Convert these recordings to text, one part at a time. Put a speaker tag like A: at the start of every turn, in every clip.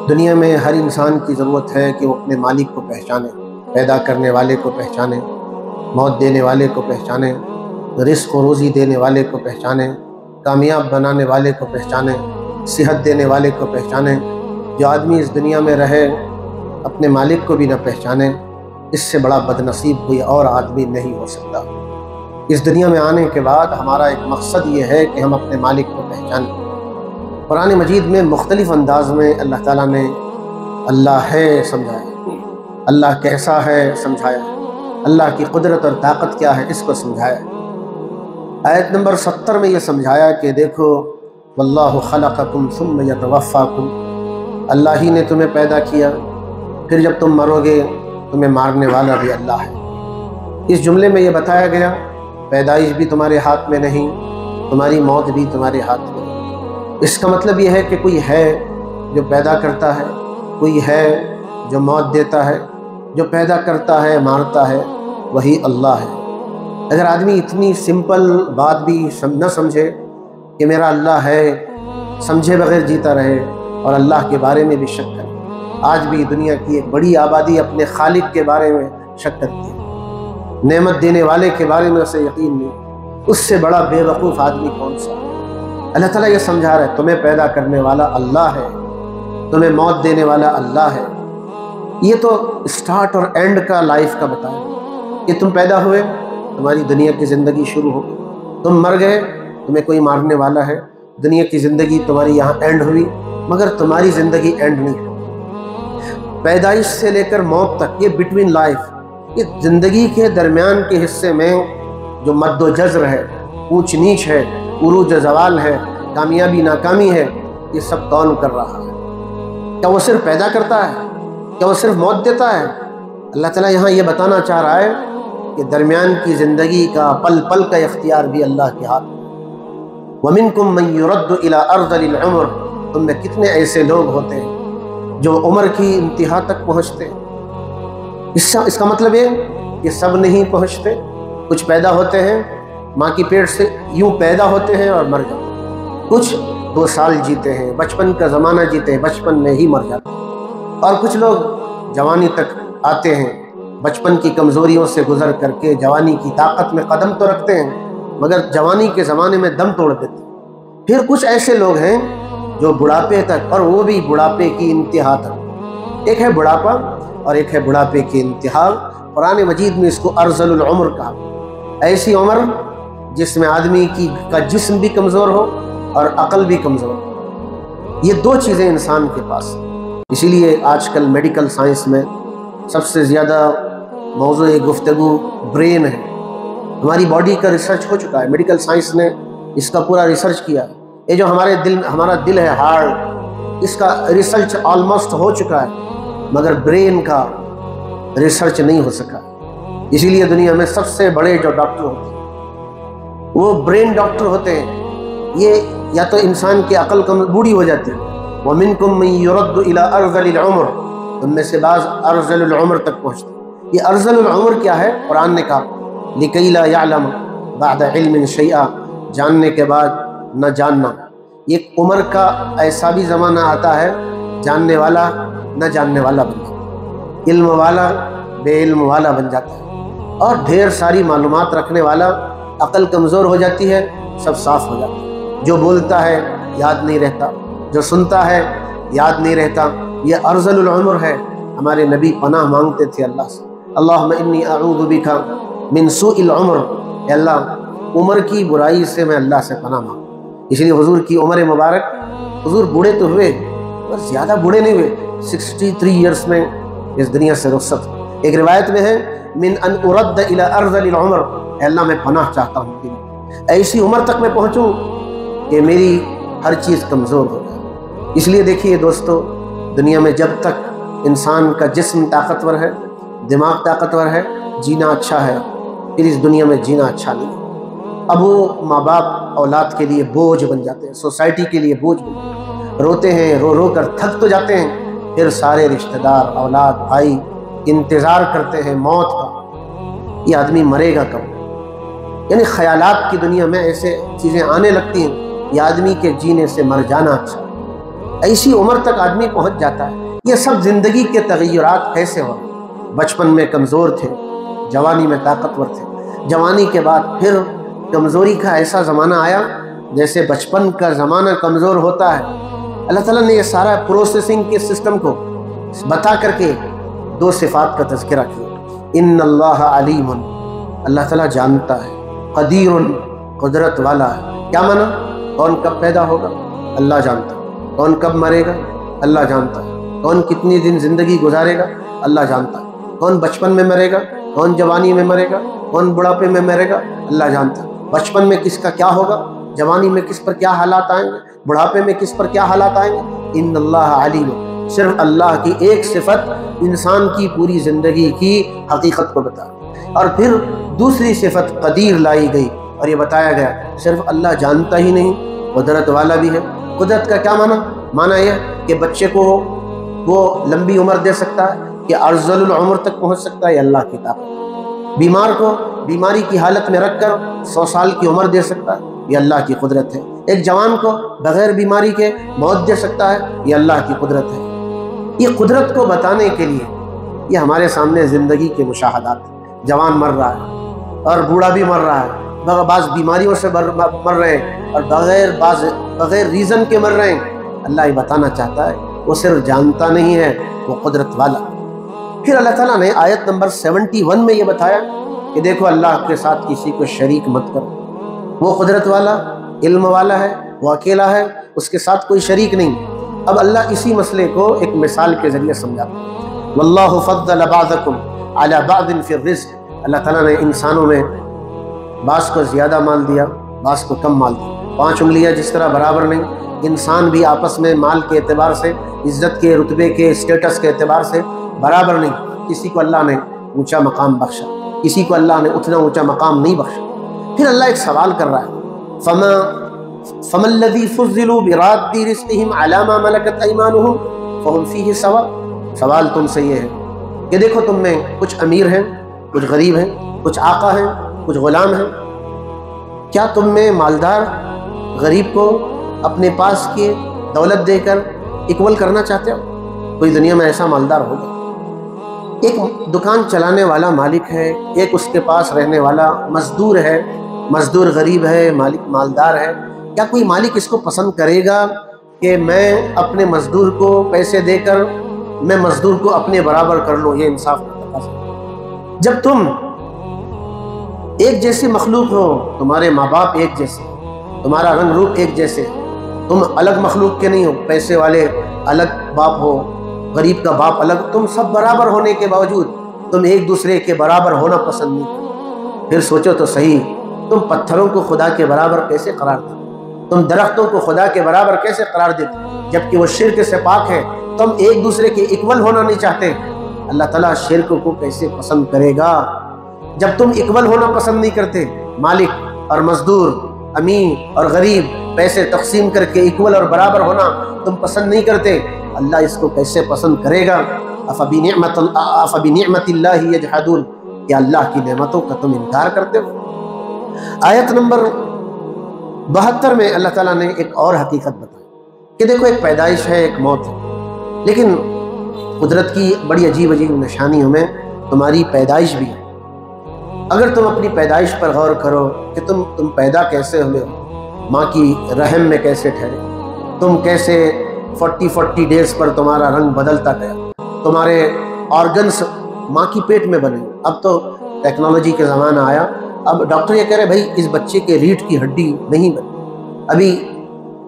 A: دنیا میں ہر انسان کی ضرورت ہے کہ وہ اپنے مالک کو پہچانے، پیدا کرنے والے کو پہچانے، موت دینے والے کو پہچانے، رزق و روزی دینے والے کو پہچانے، کامیاب بنانے والے کو پہچانے، صحت دینے والے کو پہچانے۔ جو آدمی اس دنیا میں رہے اپنے مالک کو بھی نہ پہچانے، اس سے بڑا بد نصیب کوئی اور آدمی نہیں ہو سکتا۔ اس دنیا میں آنے کے بعد ہمارا ایک مقصد یہ ہے کہ ہم اپنے مالک کو پہچانیں۔ قرآن مجید میں مختلف انداز میں اللہ تعالیٰ نے اللہ ہے سمجھایا، اللہ کیسا ہے سمجھایا، اللہ کی قدرت اور طاقت کیا ہے اس کو سمجھایا۔ آیت نمبر 70 میں یہ سمجھایا کہ دیکھو واللہ خلقکم ثم یتوفاکم، اللہ ہی نے تمہیں پیدا کیا، پھر جب تم مرو گے تمہیں مارنے والا بھی اللہ ہے۔ اس جملے میں یہ بتایا گیا پیدائش بھی تمہارے ہاتھ میں نہیں، تمہاری موت بھی تمہارے ہاتھ میں نہیں۔ اس کا مطلب یہ ہے کہ کوئی ہے جو پیدا کرتا ہے، کوئی ہے جو موت دیتا ہے، جو پیدا کرتا ہے مارتا ہے وہی اللہ ہے۔ اگر آدمی اتنی سمپل بات بھی نہ سمجھے کہ میرا اللہ ہے، سمجھے بغیر جیتا رہے اور اللہ کے بارے میں بھی شک کرے۔ آج بھی دنیا کی ایک بڑی آبادی اپنے خالق کے بارے میں شک کرتی ہے، نعمت دینے والے کے بارے میں اسے یقین نہیں۔ اس سے بڑا بے وقوف آدمی کون سا؟ اللہ تعالیٰ یہ سمجھا رہا ہے تمہیں پیدا کرنے والا اللہ ہے، تمہیں موت دینے والا اللہ ہے۔ یہ تو سٹارٹ اور اینڈ کا لائف کا بتایا کہ تم پیدا ہوئے تمہاری دنیا کی زندگی شروع ہو گئی، تم مر گئے تمہیں کوئی مارنے والا ہے، دنیا کی زندگی تمہاری یہاں اینڈ ہوئی مگر تمہاری زندگی اینڈ نہیں ہوئی۔ پیدائش سے لے کر موت تک یہ بٹوین لائف، یہ زندگی کے درمیان کے حصے میں جو مد و جزر ہے، اونچ نیچ ہے، عروج و زوال ہے، کامیابی ناکامی ہے، یہ سب کون کر رہا ہے؟ کیا وہ صرف پیدا کرتا ہے؟ کیا وہ صرف موت دیتا ہے؟ اللہ تعالیٰ یہاں یہ بتانا چاہ رہا ہے کہ درمیان کی زندگی کا پل پل کا اختیار بھی اللہ کے ہاتھ میں۔ وَمِنْكُمْ مَنْ يُرَدُّ إِلَىٰ أَرْذَلِ الْعُمُرِ، تم میں کتنے ایسے لوگ ہوتے ہیں جو عمر کی انتہا تک پہنچتے ہیں۔ اس کا مطلب یہ کہ سب نہیں پہنچتے، کچھ پیدا ہوتے ہیں ماں کی پیٹ سے یوں پیدا ہوتے ہیں اور مر جاتے ہیں، کچھ 2 سال جیتے ہیں، بچپن کا زمانہ جیتے ہیں، بچپن میں ہی مر جاتے ہیں، اور کچھ لوگ جوانی تک آتے ہیں، بچپن کی کمزوریوں سے گزر کر کے جوانی کی طاقت میں قدم تو رکھتے ہیں مگر جوانی کے زمانے میں دم توڑ دیتے ہیں۔ پھر کچھ ایسے لوگ ہیں جو بڑھاپے تک، اور وہ بھی بڑھاپے کی انتہا تک۔ ایک ہے بڑھاپا اور ایک ہے بڑھاپے کی انتہا۔ قرآن مجید میں اس کو ارذل العمر کہا، ایسی عمر جس میں آدمی کا جسم بھی کمزور ہو اور عقل بھی کمزور ہو۔ یہ 2 چیزیں انسان کے پاس ہیں۔ اسی لیے آج کل میڈیکل سائنس میں سب سے زیادہ موضوع گفتگو برین ہے۔ ہماری باڈی کا ریسرچ ہو چکا ہے، میڈیکل سائنس نے اس کا پورا ریسرچ کیا ہے۔ یہ جو ہمارا دل ہے، ہارٹ، اس کا ریسرچ آلموسٹ ہو چکا ہے مگر برین کا ریسرچ نہیں ہو سکا۔ اسی لیے دنیا میں سب سے بڑے جو ڈاکٹر ہوتے ہیں وہ برین ڈاکٹر ہوتے ہیں۔ یہ یا تو انسان کی عقل بوڑھی ہو جاتی ہے، وَمِنْكُمْ مَنْ يُرَدُّ إِلَىٰ أَرْذَلِ الْعُمُرِ، تم میں سے بعض ارذل العمر تک پہنچتے ہیں۔ یہ ارذل العمر کیا ہے؟ قرآن نے کہا لِكَيْ لَا يَعْلَمَ بَعْدَ عِلْمٍ شَيْئًا، جاننے کے بعد نہ جاننا۔ ایک عمر کا ایسا بھی زمانہ آتا ہے جاننے والا نہ جاننے والا بن جاتا ہے، علم والا بے علم والا بن جاتا ہے، اور ڈھیر ساری معلومات رکھنے والا عقل کمزور ہو جاتی ہے، سب صاف ہو جاتا ہے۔ جو بولتا ہے یاد نہیں رہتا، جو سنتا ہے یاد نہیں رہتا۔ یہ ارذل العمر ہے۔ ہمارے نبی پناہ مانگتے تھے اللہ سے، اللہم انی اعوذ بک من سوء العمر، اے اللہ عمر کی برائی سے میں اللہ سے پناہ مانگتا۔ اس لیے حضور کی عمر مبارک، حضور بوڑھے تو ہوئے پر زیادہ بوڑھے نہیں ہوئے، 63 ایئرس میں اس دنیا سے رخصت۔ ایک روایت میں ہے من ان ارد الى ارذل العمر، اے اللہ میں پناہ چاہتا ہوں کہ ایسی عمر تک میں پہنچوں کہ میری ہر چیز کمزور ہو جائے۔ اس لیے دیکھیے دوستو، دنیا میں جب تک انسان کا جسم طاقتور ہے، دماغ طاقتور ہے، جینا اچھا ہے، پھر اس دنیا میں جینا اچھا نہیں ہے۔ اب وہ ماں باپ اولاد کے لیے بوجھ بن جاتے ہیں، سوسائٹی کے لیے بوجھ بن جاتے ہیں، روتے ہیں، رو رو کر تھک تو جاتے ہیں، پھر سارے رشتہ دار، اولاد، بھائی انتظار کرتے ہیں موت کا، یہ آدمی مرے گا کب؟ یعنی خیالات کی دنیا میں ایسے چیزیں آنے لگتی ہیں، یہ آدمی کے جینے سے مر جانا اچھا۔ ایسی عمر تک آدمی پہنچ جاتا ہے۔ یہ سب زندگی کے تغیرات کیسے ہو رہے؟ بچپن میں کمزور تھے، جوانی میں طاقتور تھے، جوانی کے بعد پھر کمزوری کا ایسا زمانہ آیا جیسے بچپن کا زمانہ کمزور ہوتا ہے۔ اللہ تعالیٰ نے یہ سارا پروسیسنگ کے سسٹم کو بتا کر کے دو صفات کا تذکرہ کیا۔ ان اللہ علیم، اللہ تعالیٰ جانتا ہے، قدیر، قدرت والا ہے۔ کیا معنی؟ کون کب پیدا ہوگا اللہ جانتا ہے، کون کب مرے گا اللہ جانتا ہے، کون کتنی دن زندگی گزارے گا اللہ جانتا ہے، کون بچپن میں مرے گا، کون جوانی میں مرے گا، کون بڑھاپے میں مرے گا اللہ جانتا ہے۔ بچپن میں کس کا کیا ہوگا، جوانی میں کس پر کیا حالات آئیں گے، بڑھاپے میں کس پر کیا حالات آئیں گے۔ ان اللہ علیم، صرف اللہ کی ایک صفت انسان کی پوری زندگی کی حقیقت کو بتا، اور پھر دوسری صفت قدیر لائی گئی اور یہ بتایا گیا صرف اللہ جانتا ہی نہیں، قدرت والا بھی ہے۔ قدرت کا کیا معنی یہ کہ بچے کو وہ لمبی عمر دے سکتا ہے، کہ ارذل العمر تک پہنچ سکتا ہے، یہ اللہ کی طاقت۔ بیمار کو بیماری کی حالت میں رکھ کر 100 سال کی عمر دے سکتا ہے، یہ اللہ کی قدرت ہے۔ ایک جوان کو بغیر بیماری کے موت دے سکتا ہے، یہ اللہ کی قدرت ہے۔ یہ قدرت کو بتانے کے لیے یہ ہمارے سامنے زندگی کے مشاہدات ہیں۔ جوان مر رہا ہے اور بوڑھا بھی مر رہا ہے، بعض بیماریوں سے مر رہے ہیں اور بغیر ریزن کے مر رہے ہیں۔ اللہ یہ بتانا چاہتا ہے وہ صرف جانتا نہیں ہے، وہ قدرت والا۔ پھر اللہ تعالیٰ نے آیت نمبر 71 میں یہ بتایا کہ دیکھو اللہ کے ساتھ کسی کو شریک مت کرو، وہ قدرت والا، علم والا ہے، وہ اکیلا ہے، اس کے ساتھ کوئی شریک نہیں۔ اب اللہ اسی مسئلے کو ایک مثال کے ذریعے سمجھاتا ہے۔ واللہ فضل بعضکم علی بعض فی الرزق، اللہ تعالیٰ نے انسانوں میں بعض کو زیادہ مال دیا، بعض کو کم مال دیا۔ 5 انگلیاں جس طرح برابر نہیں، انسان بھی آپس میں مال کے اعتبار سے، عزت کے، رتبے کے، اسٹیٹس کے اعتبار سے برابر نہیں۔ کسی کو اللہ نے اونچا مقام بخشا، کسی کو اللہ نے اتنا اونچا مقام نہیں بخشا۔ پھر اللہ ایک سوال کر رہا ہے، فَمَا الَّذِي فُضِّلُوا بِرَادِّ رِزْقِهِمْ عَلَىٰ مَا مَلَكَتْ أَيْمَانُهُمْ فَهُمْ فِيهِ سَوَاءٌ۔ سوال تم سے یہ ہے کہ دیکھو تم میں کچھ امیر ہیں، کچھ غریب ہیں، کچھ آقا ہیں، کچھ غلام ہیں، کیا تم میں مالدار غریب کو اپنے پاس کی دولت دے کر اکول کرنا چاہتے ہو؟ کوئی دنیا میں ایسا مالدار ہوگا؟ ایک دکان چلانے والا مالک ہے، ایک اس کے پاس رہنے والا مزدور ہے، مزدور غریب ہے، مالک مالدار ہے۔ کیا کوئی مالک اس کو پسند کرے گا کہ میں اپنے مزدور کو پیسے دے کر میں مزدور کو اپنے برابر کر لوں؟ یہ انصاف کا تقاضا ہے۔ جب تم ایک جیسی مخلوق ہو، تمہارے ماں باپ ایک جیسے، تمہارا رنگ روپ ایک جیسے، تم الگ مخلوق کے نہیں ہو، پیسے والے الگ باپ ہو، غریب کا باپ الگ، تم سب برابر ہونے کے باوجود تم ایک دوسرے کے برابر ہونا پسند نہیں کرتے۔ پھر سوچو تو صحیح، تم پتھروں کو خدا کے برابر کیسے قرار دیتے؟ تم درختوں کو خدا کے برابر کیسے قرار دیتے جبکہ وہ شرک سے پاک ہے؟ تم ایک دوسرے کے اکول ہونا نہیں چاہتے، اللہ تعالیٰ شرک کو کیسے پسند کرے گا؟ جب تم اکول ہونا پسند نہیں کرتے، مالک اور مزدور، امیر اور غریب، پیسے تقسیم کر کے اکول اور برابر ہونا تم پسند نہیں کرتے، اللہ اس کو کیسے پسند کرے گا؟ افبنعمت اللہ یجحدون، کیا اللہ کی نعمتوں کا تم انکار کرتے ہو؟ آیت نمبر 72 میں اللہ تعالیٰ نے ایک اور حقیقت بتائی کہ دیکھو ایک پیدائش ہے، ایک موت ہے، لیکن قدرت کی بڑی عجیب عجیب نشانیوں میں تمہاری پیدائش بھی ہے۔ اگر تم اپنی پیدائش پر غور کرو کہ تم پیدا کیسے ہوئے ہو، ماں کی رحم میں کیسے ٹھہرے، تم کیسے 40 ڈیز پر تمہارا رنگ بدلتا گیا، تمہارے آرگنس ماں کی پیٹ میں بنے۔ اب تو ٹیکنالوجی کے زمانہ آیا، اب ڈاکٹر یہ کہہ رہے بھائی اس بچے کے ریڑھ کی ہڈی نہیں بنی۔ ابھی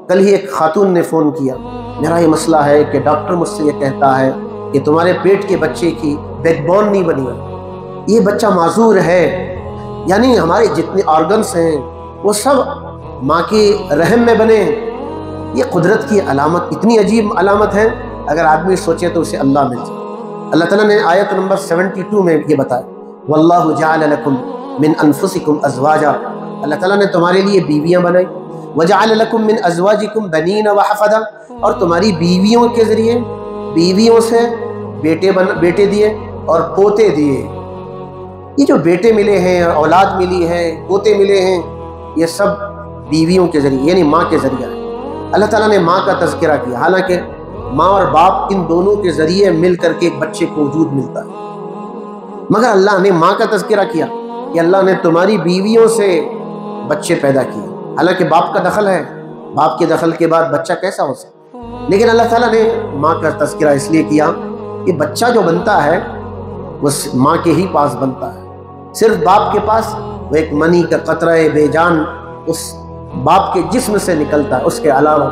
A: کل ہی ایک خاتون نے فون کیا، میرا یہ مسئلہ ہے کہ ڈاکٹر مجھ سے یہ کہتا ہے کہ تمہارے پیٹ کے بچے کی بیک بون نہیں بنی ہے، یہ بچہ معذور ہے۔ یعنی ہمارے جتنے آرگنس ہیں وہ سب ماں کی رحم میں بنے ہیں۔ یہ قدرت کی علامت، اتنی عجیب علامت ہے، اگر آدمی سوچے تو اسے اللہ مل جائے۔ اللہ تعالیٰ نے آیت نمبر 72 میں یہ بتایا، واللہ جعل لکم من انفسکم ازواجا، اللہ تعالیٰ نے تمہارے لیے بیویاں بنائی، وجعل لکم من ازواجکم بنین وحفدا، اور تمہاری بیویوں کے ذریعے بیویوں سے بیٹے دیے اور پوتے دیے۔ یہ جو بیٹے ملے ہیں، اولاد ملی ہے، پوتے ملے ہیں، یہ سب بیویوں کے ذریعے یعنی ماں کے ذریعہ ہے۔ اللہ تعالیٰ نے ماں کا تذکرہ کیا، حالانکہ ماں اور باپ ان دونوں کے ذریعے مل کر کے ایک بچے کو وجود ملتا ہے، مگر اللہ نے ماں کا تذکرہ کیا کہ اللہ نے تمہاری بیویوں سے بچے پیدا کیے، حالانکہ باپ کا دخل ہے، باپ کے دخل کے بعد بچہ کیسا ہو سکتا، لیکن اللہ تعالیٰ نے ماں کا تذکرہ اس لیے کیا کہ بچہ جو بنتا ہے وہ ماں کے ہی پاس بنتا ہے، صرف باپ کے پاس وہ ایک منی کا قطرہ بے جان اس باپ کے جسم سے نکلتا ہے، اس کے علاوہ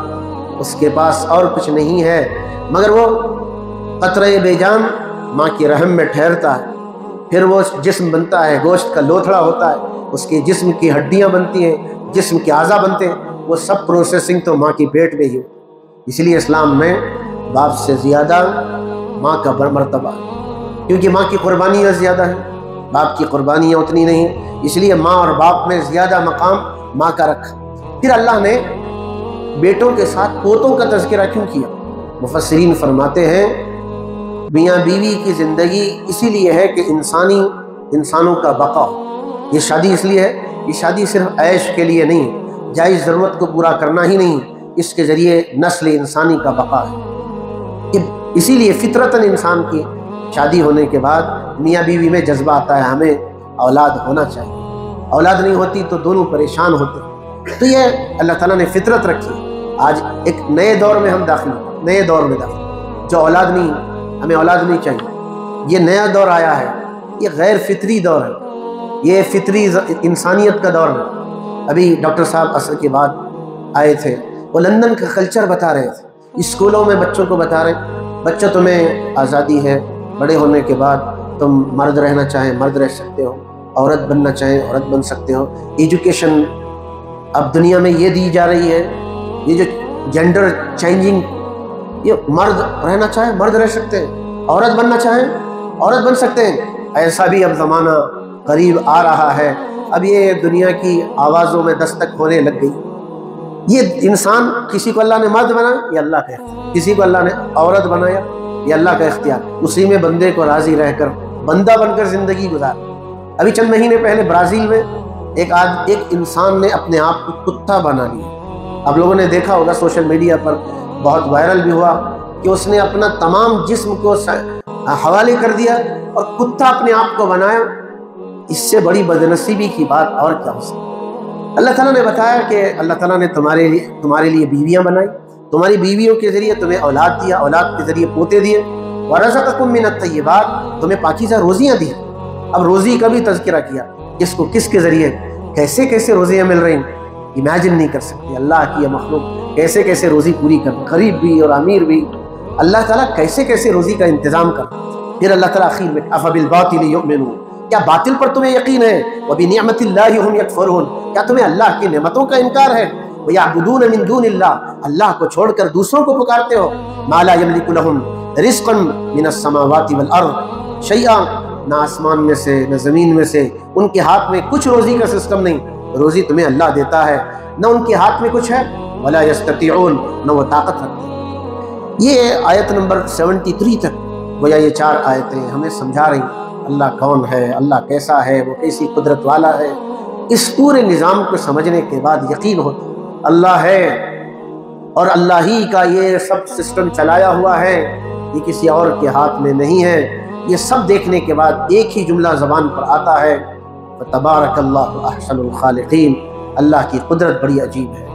A: اس کے پاس اور کچھ نہیں ہے، مگر وہ قطرہ بے جان ماں کی رحم میں ٹھہرتا ہے، پھر وہ جسم بنتا ہے، گوشت کا لوتھڑا ہوتا ہے، اس کے جسم کی ہڈیاں بنتی ہیں، جسم کے اعضاء بنتے ہیں، وہ سب پروسیسنگ تو ماں کی پیٹ میں ہی۔ اس لیے اسلام میں باپ سے زیادہ ماں کا مرتبہ ہے، کیونکہ ماں کی قربانیاں زیادہ ہیں، باپ کی قربانیاں اتنی نہیں ہیں، اس لیے ماں اور باپ میں زیادہ مقام ماں کا رکھا۔ پھر اللہ نے بیٹوں کے ساتھ پوتوں کا تذکرہ کیوں کیا؟ مفسرین فرماتے ہیں میاں بیوی کی زندگی اسی لیے ہے کہ انسانوں کا بقا ہو۔ یہ شادی اس لیے ہے، یہ شادی صرف عیش کے لیے نہیں، جائز ضرورت کو پورا کرنا ہی نہیں، اس کے ذریعے نسل انسانی کا بقا ہے۔ اسی لیے فطرتاً انسان کی شادی ہونے کے بعد میاں بیوی میں جذبہ آتا ہے ہمیں اولاد ہونا چاہیے، اولاد نہیں ہوتی تو دونوں پریشان ہوتے ہیں، تو یہ اللہ تعالیٰ نے فطرت رکھی۔ آج ایک نئے دور میں ہم داخل ہیں، نئے دور میں داخل، جو اولاد نہیں، ہمیں اولاد نہیں چاہیے، یہ نیا دور آیا ہے، یہ غیر فطری دور ہے، یہ فطری انسانیت کا دور ہے۔ ابھی ڈاکٹر صاحب عصر کے بعد آئے تھے، وہ لندن کا کلچر بتا رہے تھے، اسکولوں میں بچوں کو بتا رہے ہیں بچوں تمہیں آزادی ہے، بڑے ہونے کے بعد تم مرد رہنا چاہیں مرد رہ سکتے ہو، عورت بننا چاہیں عورت بن سکتے ہو۔ ایجوکیشن اب دنیا میں یہ دی جا رہی ہے، یہ جو جینڈر چینجنگ، یہ مرد رہنا چاہیں مرد رہ سکتے ہیں، عورت بننا چاہیں عورت بن سکتے ہیں۔ ایسا بھی اب زمانہ قریب آ رہا ہے، اب یہ دنیا کی آوازوں میں دستک ہونے لگ گئی۔ یہ انسان کسی کو اللہ نے مرد بنایا یہ اللہ کا اختیار، کسی کو اللہ نے عورت بنایا یہ اللہ کا اختیار، اسی میں بندے کو راضی رہ کر بندہ بن کر زندگی گزار۔ ابھی چند مہینے پہلے برازیل میں ایک انسان نے اپنے آپ کو کتا بنا لیا، آپ لوگوں نے دیکھا ہوگا سوشل میڈیا پر بہت وائرل بھی ہوا کہ اس نے اپنا تمام جسم کو حوالے کر دیا اور کتا اپنے آپ کو بنایا۔ اس سے بڑی بدنصیبی کی بات اور کیا ہو سکتی؟ اللہ تعالیٰ نے بتایا کہ اللہ تعالیٰ نے تمہارے لیے بیویاں بنائی، تمہاری بیویوں کے ذریعے تمہیں اولاد دیا، اولاد کے ذریعے پوتے دیے، وَرَزَقَكُم مِّنَ الطَّيِّبَاتِ تمہیں پاکیزہ روزیاں دی۔ اب روزی کا بھی تذکرہ کیا، کس کو کس کے ذریعے کیسے کیسے روزیاں مل رہی ہیں، امیجن نہیں کر سکتے۔ اللہ کی یہ مخلوق کیسے کیسے روزی پوری کر، غریب بھی اور امیر بھی، اللہ تعالیٰ کیسے کیسے روزی کا انتظام کر۔ پھر اللہ تعالیٰ آخر میں أَفَبِالْبَاطِلِ يُؤْمِنُونَ کیا باطل پر تمہیں یقین ہے؟ وَبِنِعْمَةِ اللَّهِ هُمْ يَكْفُرُونَ کیا تمہیں اللہ کی نعمتوں کا انکار ہے؟ وَيَعْبُدُونَ مِن دُونِ اللَّهِ اللہ کو چھوڑ کر دوسروں کو پکارتے ہو۔ مَا لَا يَمْلِكُ لَهُمْ رِزْقًا مِنَ السَّمَاوَاتِ وَالْأَرْضِ شَيْئًا نہ آسمان میں سے نہ زمین میں سے ان کے ہاتھ میں کچھ روزی کا سسٹم نہیں، روزی تمہیں اللہ دیتا ہے، نہ ان کے ہاتھ میں کچھ ہے، وَلَا يَسْتَطِيعُونَ نہ وہ طاقت رکھتے ہیں۔ یہ آیت نمبر 73 تک گویا یہ 4 آیتیں ہمیں سمجھا رہی ہیں اللہ کون ہے، اللہ کیسا ہے، وہ کیسی قدرت والا ہے۔ اس پورے نظام کو سمجھنے کے بعد یقین ہوتا اللہ ہے اور اللہ ہی کا یہ سب سسٹم چلایا ہوا ہے، یہ کسی اور کے ہاتھ میں نہیں ہے۔ یہ سب دیکھنے کے بعد ایک ہی جملہ زبان پر آتا ہے، تبارک اللہ احسن الخالقین، اللہ کی قدرت بڑی عجیب ہے۔